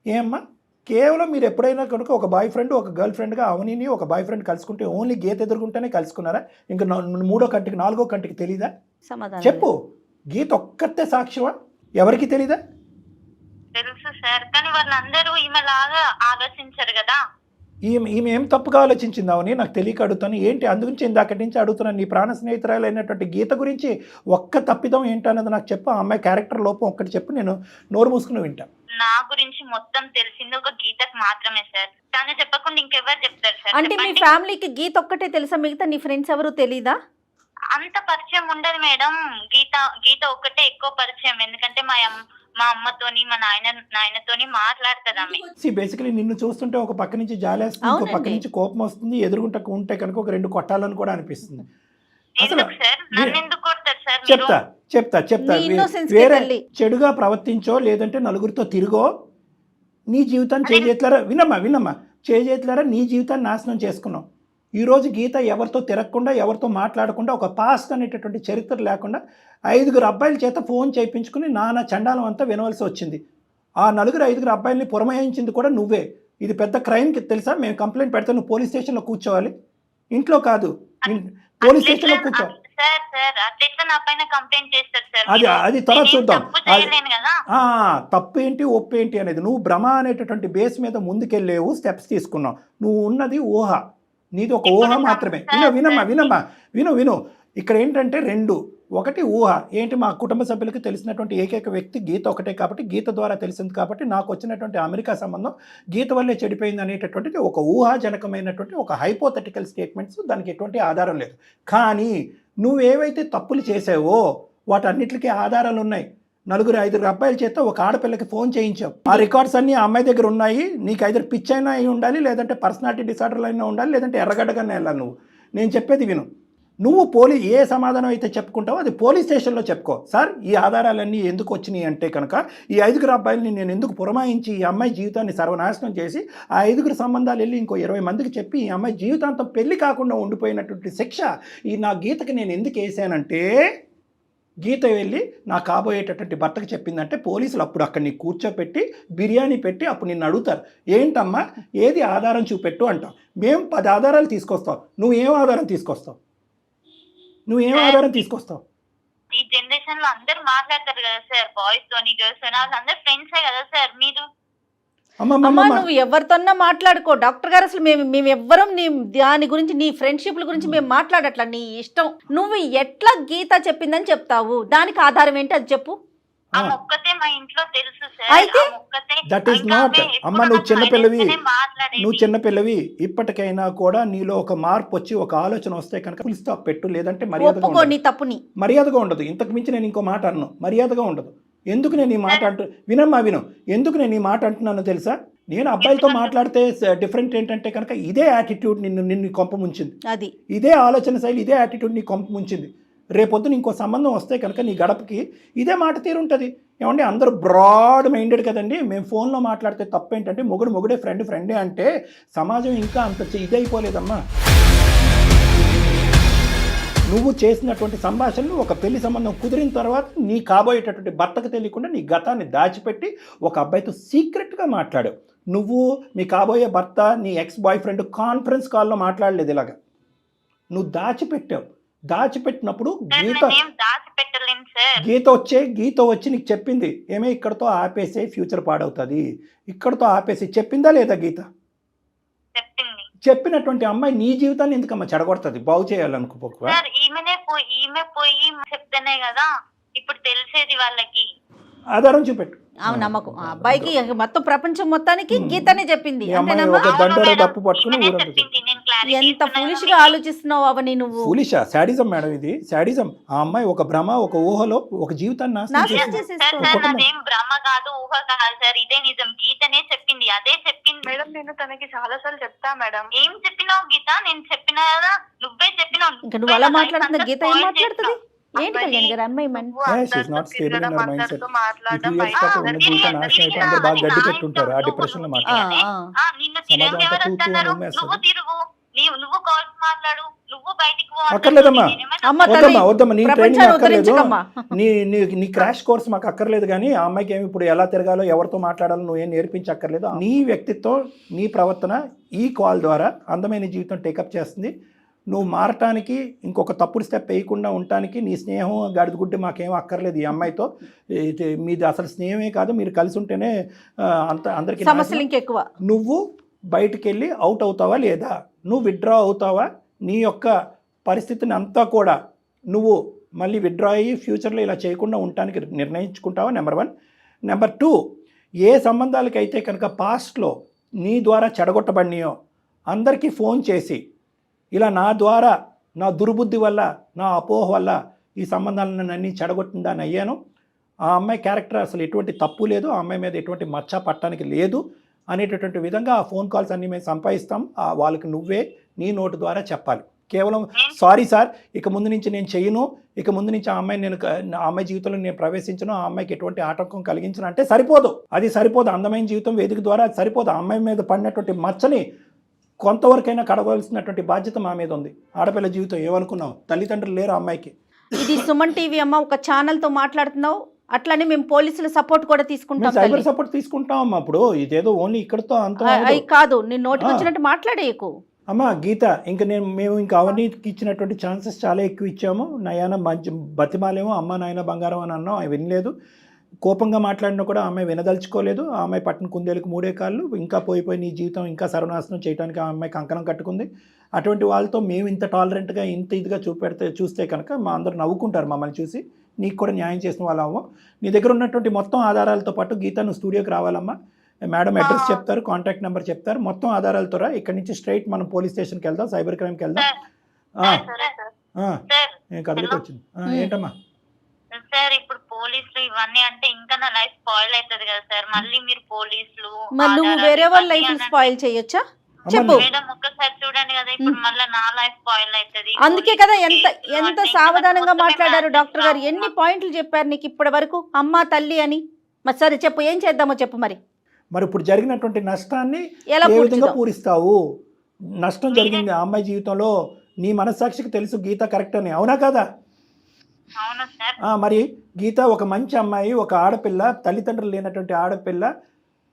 ఏమ్మా కేవలం మీరు ఎప్పుడైనా కనుక ఒక బాయ్ ఫ్రెండ్ ఒక గర్ల్ ఫ్రెండ్గా అవనిని ఒక బాయ్ ఫ్రెండ్ కలుసుకుంటే ఓన్లీ గీత ఎదుర్కొంటేనే కలుసుకున్నారా? ఇంకా 3వ కంటికి 4వ కంటికి తెలీదా? చెప్పు. గీత ఒక్కతే సాక్ష్యమా? ఎవరికి తెలీదా? తెలుసు సార్, కానీ వాళ్ళందరూ ఈమెలాగా ఆలోచించారు కదా. ఈమె ఏం తప్పుగా ఆలోచించింది అవని నాకు తెలియక అడుగుతాను. ఏంటి అందుగురించి ఇందాకటి నుంచి అడుగుతున్నాను. నీ ప్రాణ స్నేహితురాలు అయినటువంటి గీత గురించి ఒక్క తప్పిదం ఏంటన్నది నాకు చెప్పు. ఆ అమ్మాయి క్యారెక్టర్ లోపం ఒక్కటి చెప్పు, నేను నోరు మూసుకుని వింటా. నా గురించి మొత్తం తెలిసింది ఒక గీతకు మాత్రమే సార్, తను చెప్పకుండా ఇంకెవరు చెప్తారు సార్? అంటే మీ ఫ్యామిలీకి గీత ఒక్కటే తెలుసా? మిగతా నీ ఫ్రెండ్స్ ఎవరు తెలీదా? అంత పరిచయం ఉండదు మేడం. గీత ఒక్కటే ఎక్కువ పరిచయం, ఎందుకంటే మా అమ్మతోని మా నాయనతోని మాట్లాడుతుంది. బేసికలీ నిన్ను చూస్తుంటే ఒక పక్క నుంచి జాలేస్తుంది, ఒక పక్క నుంచి కోపం వస్తుంది, ఎదురుగుంట ఉంటే కనుక ఒక 2 కొట్టాలని కూడా అనిపిస్తుంది. చెప్తా వేరే చెడుగా ప్రవర్తించో లేదంటే నలుగురితో తిరిగో నీ జీవితాన్ని చేజేతులారా వినమ్మా చేజేతులారా నీ జీవితాన్ని నాశనం చేసుకున్నావు. ఈరోజు గీత ఎవరితో తిరగకుండా ఎవరితో మాట్లాడకుండా ఒక పాస్ట్ అనేటటువంటి చరిత్ర లేకుండా 5 అబ్బాయిల చేత ఫోన్ చేయించుకుని నానా చండాలం అంతా వినవలసి వచ్చింది. ఆ 5 అబ్బాయిల్ని పురమాయించింది కూడా నువ్వే. ఇది పెద్ద క్రైమ్కి తెలుసా? మేము కంప్లైంట్ పెడితే నువ్వు పోలీస్ స్టేషన్లో కూర్చోవాలి, ఇంట్లో కాదు పోలీస్ స్టేషన్లో కూర్చోవాలి. అది త్వరగా చూద్దాం. తప్పు ఏంటి ఒప్పు ఏంటి అనేది నువ్వు భ్రమ అనేటటువంటి బేస్ మీద ముందుకెళ్ళేవు, స్టెప్స్ తీసుకున్నావు. నువ్వు ఉన్నది ఊహ, నీది ఒక ఊహ మాత్రమే. విను ఇక్కడ ఏంటంటే 2. ఒకటి ఊహ ఏంటి, మా కుటుంబ సభ్యులకు తెలిసినటువంటి ఏకైక వ్యక్తి గీత ఒకటే కాబట్టి గీత ద్వారా తెలిసింది కాబట్టి నాకు వచ్చినటువంటి అమెరికా సంబంధం గీత వల్లే చెడిపోయింది అనేటటువంటిది ఒక ఊహాజనకమైనటువంటి ఒక హైపోథెటికల్ స్టేట్మెంట్స్, దానికి ఎటువంటి ఆధారం లేదు. కానీ నువ్వేవైతే తప్పులు చేసావో వాటన్నిటికీ ఆధారాలు ఉన్నాయి. 4-5 అబ్బాయిల చేత ఒక ఆడపిల్లకి ఫోన్ చేయించావు. ఆ రికార్డ్స్ అన్నీ ఆ అమ్మాయి దగ్గర ఉన్నాయి. నీకు ఐదర్ పిచ్ అయినా అయి ఉండాలి, లేదంటే పర్సనాలిటీ డిసార్డర్లు అయినా ఉండాలి, లేదంటే ఎర్రగడ్డగానే వెళ్ళాలి. నేను చెప్పేది విను. నువ్వు ఏ సమాధానం అయితే చెప్పుకుంటావో అది పోలీస్ స్టేషన్లో చెప్పుకో. సార్ ఈ ఆధారాలన్నీ ఎందుకు వచ్చినాయి అంటే కనుక ఈ 5 అబ్బాయిలని నేను ఎందుకు పురమాయించి ఈ అమ్మాయి జీవితాన్ని సర్వనాశనం చేసి ఆ 5 సంబంధాలు వెళ్ళి ఇంకో 20 మందికి చెప్పి ఈ అమ్మాయి జీవితాంతం పెళ్లి కాకుండా ఉండిపోయినటువంటి శిక్ష ఈ నా గీతకి నేను ఎందుకు వేసానంటే, గీత వెళ్ళి నా కాబోయేటటువంటి భర్తకు చెప్పిందంటే పోలీసులు అప్పుడు అక్కడ నీ కూర్చోపెట్టి బిర్యానీ పెట్టి అప్పుడు నిన్ను అడుగుతారు, ఏంటమ్మా ఏది ఆధారం చూపెట్టు అంటాం. మేము 10 ఆధారాలు తీసుకొస్తాం, నువ్వేం ఆధారం తీసుకొస్తావు? ఈ జనరేషన్ లో అందరూ మాట్లాడతారు కదా సార్, బాయ్స్ తోని గర్ల్స్ తోని, వాళ్ళందరూ ఫ్రెండ్సే కదా సార్. మీరు నువ్వు ఎవరితోన్నా మాట్లాడుకో. డాక్టర్ గారు అసలు మేము ఎవ్వరం నీ దాని గురించి నీ ఫ్రెండ్షిప్ల గురించి మేము మాట్లాడట్లా, నీ ఇష్టం. నువ్వు ఎట్లా గీత చెప్పిందని చెప్తావు? దానికి ఆధారం ఏంటి అది చెప్పు. నువ్వు చిన్నపిల్లవి. ఇప్పటికైనా కూడా నీలో ఒక మార్పు వచ్చి ఒక ఆలోచన వస్తే కనుక ఫుల్ స్టాప్ పెట్టు, లేదంటే మర్యాదగా ఉండదు. ఇంతకు మించి నేను ఇంకో మాట అన్నాను, మర్యాదగా ఉండదు. ఎందుకు నేను ఈ మాట విను ఎందుకు నేను ఈ మాట అంటున్నానో తెలుసా? నేను అబ్బాయిలతో మాట్లాడితే డిఫరెంట్ ఏంటంటే కనుక ఇదే యాటిట్యూడ్ నిన్ను కొంప ముంచింది, ఇదే ఆలోచన శైలి, ఇదే యాటిట్యూడ్ నీ కొంప ముంచింది. రేపొద్దున ఇంకో సంబంధం వస్తే కనుక నీ గడపకి ఇదే మాట తీరుంటుంది. ఏమంటే అందరూ బ్రాడ్ మైండెడ్ కదండి. మేము ఫోన్లో మాట్లాడితే తప్పేంటంటే మొగుడే ఫ్రెండే అంటే సమాజం ఇంకా అంత ఇదైపోలేదమ్మా. నువ్వు చేసినటువంటి సంభాషణలు ఒక పెళ్లి సంబంధం కుదిరిన తర్వాత నీ కాబోయేటటువంటి భర్తకు తెలియకుండా నీ గతాన్ని దాచిపెట్టి ఒక అబ్బాయితో సీక్రెట్గా మాట్లాడావు. నువ్వు మీ కాబోయే భర్త నీ ఎక్స్ బాయ్ ఫ్రెండ్ కాన్ఫరెన్స్ కాల్లో మాట్లాడలేదు, ఇలాగా నువ్వు దాచిపెట్టావు. దాచిపెట్టినప్పుడు సార్ గీత నేనేం దాచిపెట్టలేను సార్. గీత వచ్చి నీకు చెప్పింది ఏమే ఇక్కడతో ఆపేసే ఫ్యూచర్ పాడవుతుంది, ఇక్కడతో ఆపేసి చెప్పిందా లేదా గీత? చెప్పింది. చెప్పినటువంటి అమ్మాయి నీ జీవితాన్ని ఎందుకమ్మా చెడగొడుతుంది? బాగు చేయాలనుకోకపో. సార్ ఈమె పోయి చెప్తేనే కదా ఇప్పుడు తెలిసేది వాళ్ళకి. ఆధారం చూపెట్టు. నమ్మకం ఆ అబ్బాయికి మొత్తం ప్రపంచం మొత్తానికి గీతనే చెప్పింది. ఈ అమ్మాయి అంతేనమ్మా? ఒక దండోర డప్పు పట్టుకుని ఈమెనే ఊరంతా చెప్పింది. నేను clarity ఎంత ఇస్తున్నాను ఫూలిష్ కానీ గా ఆలోచిస్తున్నావు అవని నువ్వు. ఫూలిషా? శాడిజం మేడం, ఇది శాడిజం. ఆ అమ్మాయి ఒక భ్రమ, ఒక ఊహలో ఒక జీవితాన్ని నాశనం నాశనం చేసింది. చేసేసుకో. సార్ నాదేం భ్రమ కాదు, ఊహ కాదు సార్, ఇదే నిజం. గీతనే చెప్పింది, అదే చెప్పింది. మేడం నేను తనకి చాలా సార్లు చెప్తా మేడం. ఏం చెప్పినావు గీత? నేను చెప్పినా కదా, నువ్వే చెప్పినావు. ఇంకా నువ్వు అలా మాట్లాడుతున్నా గీత ఏం మాట్లాడుతుంది? ఏంటి కళ్యాణ్ గారు అమ్మాయి she's not stable in her mindset. ఈ 2 years పాటు ఉన్న జీవితం నాశనం అయితే అందరూ బాగా గడ్డి పెట్టుంటారు ఆ డిప్రెషన్ లో మాట్లాడు. నిన్ను తిరిగి ఎవరు వస్తున్నారు? నువ్వు తిరుగు, నువ్వు కాల్స్ మాట్లాడు, నువ్వు బయటికి పో. అక్కర్లేదమ్మా, అమ్మ తల్లి, వద్దమ్మా, నీ ట్రైనింగ్ ప్రపంచాన్ని అక్కర్లేదు, ఉద్ధరించకమ్మా. నీ క్రాష్ కోర్స్ మాకు అక్కర్లేదు. కానీ ఆ అమ్మాయికి ఏమి ఇప్పుడు ఎలా తిరగాలో ఎవరితో మాట్లాడాలో నువ్వేం నేర్పించక్కర్లేదు. నీ వ్యక్తిత్వం, నీ ప్రవర్తన ఈ కాల్ ద్వారా అందమైన జీవితం టేకప్ చేస్తుంది. నువ్వు మారటానికి, ఇంకొక తప్పుడు స్టెప్ వేయకుండా ఉండటానికి నీ స్నేహం గడిగుడ్డి మాకేం అక్కర్లేదు. ఈ అమ్మాయితో మీది అసలు స్నేహమే కాదు, మీరు కలిసి ఉంటేనే అందరికీ సమస్యలు ఇంకెక్కువ. నువ్వు బయటికి వెళ్ళి అవుట్ అవుతావా లేదా, నువ్వు విత్డ్రా అవుతావా, నీ యొక్క పరిస్థితిని అంతా కూడా నువ్వు మళ్ళీ విత్డ్రా అయ్యి ఫ్యూచర్లో ఇలా చేయకుండా ఉండటానికి నిర్ణయించుకుంటావా? నెంబర్ 1. నెంబర్ 2, ఏ సంబంధాలకైతే కనుక పాస్ట్లో నీ ద్వారా చెడగొట్టబడినాయో అందరికీ ఫోన్ చేసి ఇలా నా ద్వారా, నా దుర్బుద్ధి వల్ల, నా అపోహ వల్ల ఈ సంబంధాలను అన్నీ చెడగొట్టిందని అయ్యాను, ఆ అమ్మాయి క్యారెక్టర్ అసలు ఎటువంటి తప్పు లేదు, ఆ అమ్మాయి మీద ఎటువంటి మచ్చ పట్టడానికి లేదు అనేటటువంటి విధంగా ఆ ఫోన్ కాల్స్ అన్నీ మేము సంపాదిస్తాం. వాళ్ళకి నువ్వే నీ నోటు ద్వారా చెప్పాలి. కేవలం సారీ సార్, ఇక ముందు నుంచి నేను చెయ్యను, ఇక ముందు నుంచి ఆ అమ్మాయి జీవితంలో నేను ప్రవేశించను, ఆ అమ్మాయికి ఎటువంటి ఆటంకం కలిగించను అంటే సరిపోదు. అది సరిపోదు. అందమైన జీవితం వేదిక ద్వారా అది సరిపోదు. ఆ అమ్మాయి మీద పడినటువంటి మచ్చని కొంతవరకైనా కడవలసినటువంటి బాధ్యత మా మీద ఉంది. ఆడపిల్ల జీవితం ఏమనుకున్నావు? తల్లిదండ్రులు లేరు అమ్మాయికి. ఇది సుమన్ టీవీ అమ్మ, ఒక ఛానల్తో మాట్లాడుతున్నావు, అట్లనే మేము పోలీసుల సపోర్ట్ కూడా తీసుకుంటాం. సైబర్ సపోర్ట్ తీసుకుంటాం అమ్మా. ఇప్పుడు ఇదేదో ఓన్లీ ఇక్కడతో అంత కాదు, నేను నోటికి వచ్చినట్టు మాట్లాడేయకు అమ్మా. గీత, మేము ఇంకా అవనీకి ఇచ్చినటువంటి ఛాన్సెస్ చాలా ఎక్కువ ఇచ్చాము. నయాన మంచి బతిమాలేమో అమ్మ నాయన బంగారం అని అన్నాం, అవి వినలేదు. కోపంగా మాట్లాడినా కూడా ఆమె వినదలుచుకోలేదు. ఆ అమ్మాయి పట్టిన కుందేలకు 3 కాళ్ళు. ఇంకా పోయిపోయి నీ జీవితం ఇంకా సర్వనాశనం చేయడానికి ఆ అమ్మాయి కంకణం కట్టుకుంది. అటువంటి వాళ్ళతో మేము ఇంత టాలరెంట్గా, ఇంత ఇదిగా చూస్తే కనుక మా అందరూ నవ్వుకుంటారు మమ్మల్ని చూసి. నీకు కూడా న్యాయం చేసిన వాళ్ళము. నీ దగ్గర ఉన్నటువంటి మొత్తం ఆధారాలతో పాటు గీత నువ్వు స్టూడియోకి రావాలమ్మా. మేడం అడ్రస్ చెప్తారు, కాంటాక్ట్ నెంబర్ చెప్తారు, మొత్తం ఆధారాలతో రా. ఇక్కడ నుంచి స్ట్రైట్ మనం పోలీస్ స్టేషన్కి వెళ్దాం, సైబర్ క్రైమ్కి వెళ్దాం. నేను కదిలికి వచ్చింది. ఏంటమ్మా సార్? ఇప్పుడు పోలీసులు ఇవన్నీ అంటే ఇంకా నా లైఫ్ స్పాయిల్ అవుతుంది కదా సార్. మళ్ళీ మీరు పోలీసులు, మరి నువ్వు వేరే వాళ్ళ లైఫ్ స్పాయిల్ చేయొచ్చా? చెప్పు మేడం, ఒక్కసారి చూడండి కదా, ఇప్పుడు మళ్ళీ నా లైఫ్ స్పాయిల్ అవుతుంది. అందుకే కదా ఎంత సావధానంగా మాట్లాడారు డాక్టర్ గారు. ఎన్ని పాయింట్లు చెప్పారు నీకు ఇప్పటి వరకు, అమ్మ తల్లి అని. మరి సరే చెప్పు, ఏం చేద్దామో చెప్పు. మరి ఇప్పుడు జరిగినటువంటి నష్టాన్ని ఎలా ఏ విధంగా పూరిస్తావు? నష్టం జరిగింది ఆ అమ్మాయి జీవితంలో, నీ మనస్సాక్షికి తెలుసు గీత కరెక్ట్ అని, అవునా కదా? మరి గీత ఒక మంచి అమ్మాయి, ఒక ఆడపిల్ల, తల్లిదండ్రులు లేనటువంటి ఆడపిల్ల,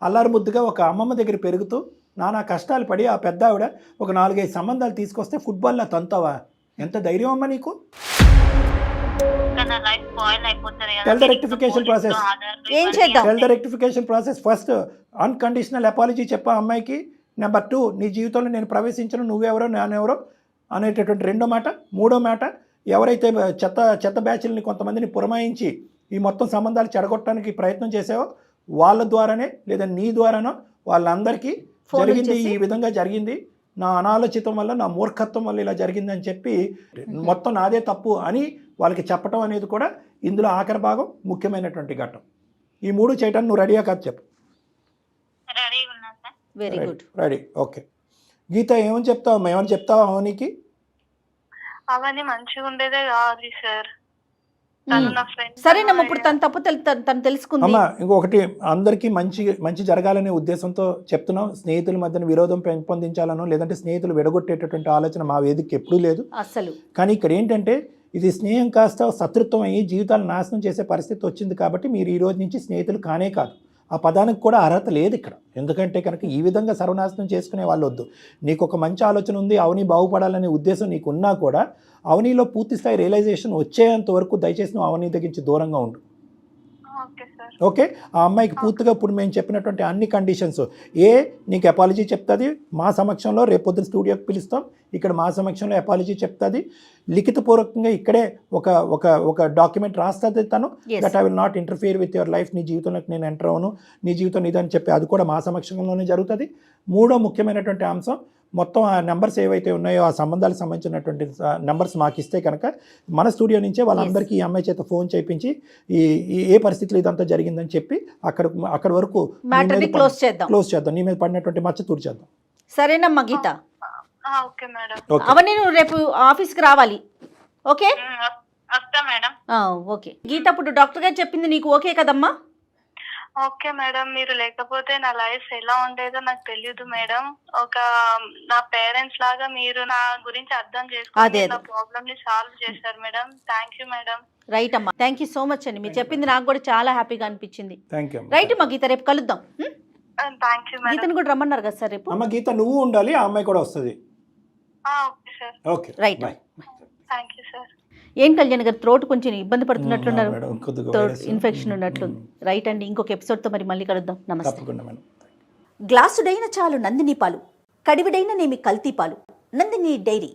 అల్లారు ముద్దుగా ఒక అమ్మమ్మ దగ్గర పెరుగుతూ నానా కష్టాలు పడి ఆ పెద్ద ఆవిడ ఒక 4-5 సంబంధాలు తీసుకొస్తే ఫుట్బాల్లో తంతావా? ఎంత ధైర్యం అమ్మా నీకు? Tell the rectification process. ఏం చేద్దాం? Tell the rectification process. First unconditional apology చెప్పా అమ్మాయికి. నెంబర్ 2, నీ జీవితంలో నేను ప్రవేశించను, నువ్వెవరో నేనెవరో అనేటటువంటి 2వ మాట. 3వ మాట, ఎవరైతే చెత్త బ్యాచ్లని కొంతమందిని పురమాయించి ఈ మొత్తం సంబంధాలు చెడగొట్టడానికి ప్రయత్నం చేసావో వాళ్ళ ద్వారానే లేదా నీ ద్వారానో వాళ్ళందరికీ జరిగింది, ఈ విధంగా జరిగింది, నా అనాలోచితం వల్ల, నా మూర్ఖత్వం వల్ల ఇలా జరిగిందని చెప్పి మొత్తం నాదే తప్పు అని వాళ్ళకి చెప్పడం అనేది కూడా ఇందులో ఆఖరి భాగం, ముఖ్యమైనటువంటి ఘట్టం. ఈ 3 చేయటానికి నువ్వు రెడీయా కాదు? చెప్పు. Very good, ready. ఓకే గీత, ఏమని చెప్తావు? ఏమని చెప్తావా అవనికి? అవన్నీ మంచిగా ఉండేదే కాదు సార్. సరేనమ్మా, ఇప్పుడు తను తప్పు తను తెలుసుకుంది. అమ్మా, ఇంకొకటి, అందరికీ మంచి జరగాలనే ఉద్దేశంతో చెప్తున్నాం. స్నేహితుల మధ్యన విరోధం పెంపొందించాలనో లేదంటే స్నేహితులు విడగొట్టేటటువంటి ఆలోచన మా వేదికకి ఎప్పుడూ లేదు అసలు. కానీ ఇక్కడ ఏంటంటే ఇది స్నేహం కాస్త శత్రుత్వం అయ్యి జీవితాలు నాశనం చేసే పరిస్థితి వచ్చింది కాబట్టి మీరు ఈ రోజు నుంచి స్నేహితులు కానే కాదు. ఆ పదానికి కూడా అర్హత లేదు ఇక్కడ. ఎందుకంటే కనుక ఈ విధంగా సర్వనాశనం చేసుకునే వాళ్ళు వద్దు. నీకు ఒక మంచి ఆలోచన ఉంది, అవని బాగుపడాలనే ఉద్దేశం నీకు ఉన్నా కూడా అవనిలో పూర్తి స్థాయి రియలైజేషన్ వచ్చేంత వరకు దయచేసి నువ్వు అవని దగ్గర దూరంగా ఉండు. ఓకే, ఆ అమ్మాయికి పూర్తిగా ఇప్పుడు మేము చెప్పినటువంటి అన్ని కండిషన్స్, నీకు అపాలజీ చెప్తుంది మా సమక్షంలో, రేపొద్దున స్టూడియోకి పిలుస్తాం, ఇక్కడ మా సమక్షంలో అపాలజీ చెప్తుంది, లిఖితపూర్వకంగా ఇక్కడే ఒక డాక్యుమెంట్ రాస్తుంది తను, that I will not interfere with your life, నీ జీవితంలోకి నేను ఎంటర్ అవును, నీ జీవితం ఇదని చెప్పి అది కూడా మా సమక్షంలోనే జరుగుతుంది. మూడో ముఖ్యమైనటువంటి అంశం, మొత్తం ఆ నెంబర్స్ ఏవైతే ఉన్నాయో ఆ సంబంధాలకు సంబంధించినటువంటి నెంబర్స్ మాకు ఇస్తే కనుక మన స్టూడియో నుంచే వాళ్ళందరికీ ఈ అమ్మాయి చేత ఫోన్ చేయించి ఏ పరిస్థితులు ఇదంతా జరిగిందని చెప్పి అక్కడ వరకు క్లోజ్ చేద్దాం, నీ మీద పడినటువంటి మచ్చ తూర్చేద్దాం. సరేనమ్మా గీత, ఓకే మేడం. అవన్నీ నువ్వు రేపు ఆఫీస్కి రావాలి. ఓకే ఓకే గీత, ఇప్పుడు డాక్టర్ గారు చెప్పింది నీకు ఓకే కదమ్మా? ఓకే మేడం, మీరు లేకపోతే నా లైఫ్ ఎలా ఉండేదో నాకు తెలియదు మేడం. నా పేరెంట్స్ లాగా మీరు నా గురించి అర్థం చేసుకుని నా ప్రాబ్లమ్ ని సాల్వ్ చేశారు madam. Thank you madam. Right అమ్మా, థ్యాంక్ యూ సో మచ్ అండి. మీరు చెప్పింది నాకు కూడా చాలా హ్యాపీగా అనిపించింది. రైట్ అమ్మా గీత, రేపు కలుద్దాం. Thank you madam. గీతను కూడా రమ్మన్నారు కదా సార్ రేపు? అమ్మ గీత నువ్వు ఉండాలి, ఆ అమ్మాయి కూడా వస్తుంది. Okay sir. Okay right. Thank you sir. ఏం కళ్యాణ్ గారు, త్రోట్ కొంచెం ఇబ్బంది పడుతున్నట్లున్నారు, త్రోట్ ఇన్ఫెక్షన్ ఉన్నట్లుంది. రైట్ అండి, ఇంకొక ఎపిసోడ్తో మరి మళ్ళీ కలుద్దాం. నమస్తే. గ్లాసుడైన చాలు నందిని పాలు, కడివిడైన నేమి కల్తీ పాలు. నందిని డైరీ.